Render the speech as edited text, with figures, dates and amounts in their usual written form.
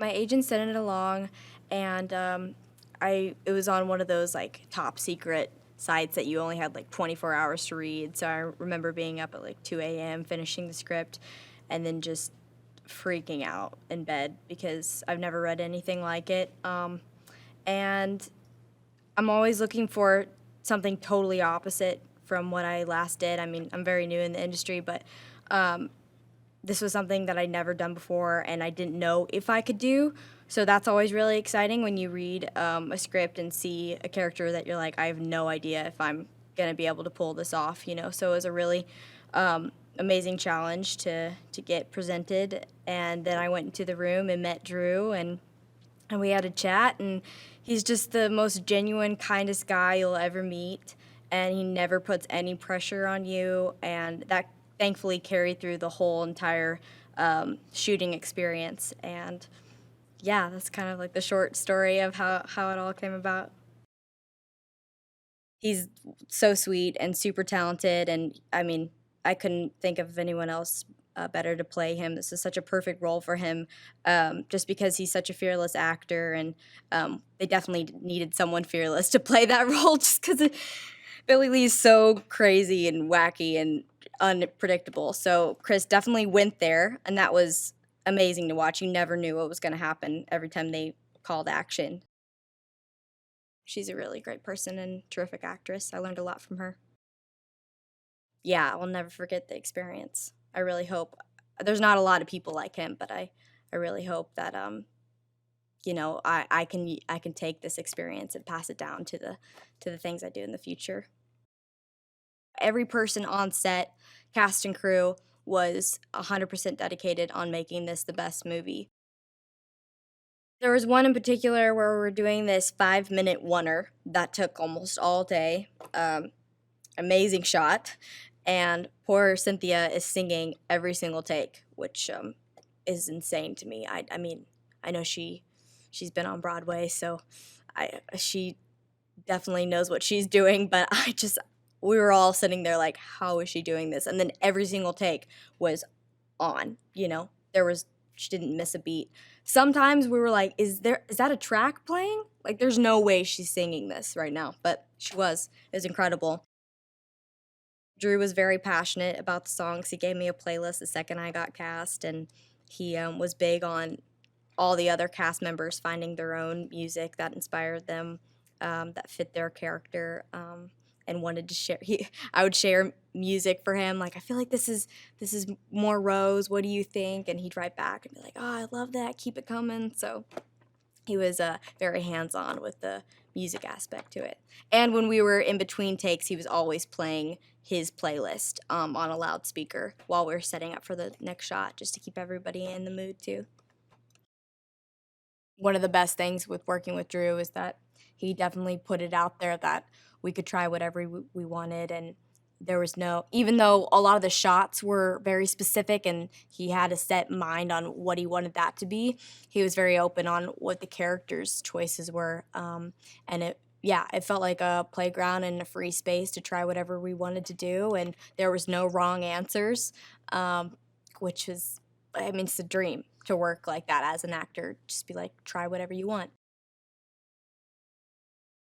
My agent sent it along, and it was on one of those like top secret sites that you only had like 24 hours to read. So I remember being up at like 2 a.m. finishing the script, and then just freaking out in bed because I've never read anything like it. And I'm always looking for something totally opposite from what I last did. I mean, I'm very new in the industry, but this was something that I'd never done before and I didn't know if I could do. So that's always really exciting when you read a script and see a character that you're like, I have no idea if I'm going to be able to pull this off, you know? So it was a really amazing challenge to get presented. And then I went into the room and met Drew, and we had a chat, and he's just the most genuine, kindest guy you'll ever meet, and he never puts any pressure on you, and that thankfully carried through the whole entire shooting experience. And yeah, that's kind of like the short story of how it all came about. He's so sweet and super talented, and I mean, I couldn't think of anyone else better to play him. This is such a perfect role for him, just because he's such a fearless actor, and they definitely needed someone fearless to play that role, just because Billy Lee's so crazy and wacky and unpredictable. So Chris definitely went there, and that was amazing to watch. You never knew what was going to happen every time they called action. She's a really great person and terrific actress. I learned a lot from her. Yeah, I'll never forget the experience. I really hope there's not a lot of people like him, but I really hope that I can take this experience and pass it down to the things I do in the future. Every person on set, cast and crew, was 100% dedicated on making this the best movie. There was one in particular where we were doing this 5-minute oneer that took almost all day. Amazing shot, and poor Cynthia is singing every single take, which is insane to me. I mean, I know she's been on Broadway, so she definitely knows what she's doing, but we were all sitting there like, how is she doing this? And then every single take was on, you know? She didn't miss a beat. Sometimes we were like, is that a track playing? Like, there's no way she's singing this right now, but she was. It was incredible. Drew was very passionate about the songs. He gave me a playlist the second I got cast, and he was big on all the other cast members finding their own music that inspired them, that fit their character, and wanted to share. I would share music for him, like, I feel like this is more Rose. What do you think? And he'd write back and be like, oh, I love that. Keep it coming. So he was very hands-on with the music aspect to it. And when we were in between takes, he was always playing his playlist on a loudspeaker while we were setting up for the next shot, just to keep everybody in the mood too. One of the best things with working with Drew is that he definitely put it out there that we could try whatever we wanted, and there was no, even though a lot of the shots were very specific and he had a set mind on what he wanted that to be, he was very open on what the characters' choices were, and it felt like a playground and a free space to try whatever we wanted to do, and there was no wrong answers, which was, I mean, it's a dream to work like that as an actor. Just be like, try whatever you want.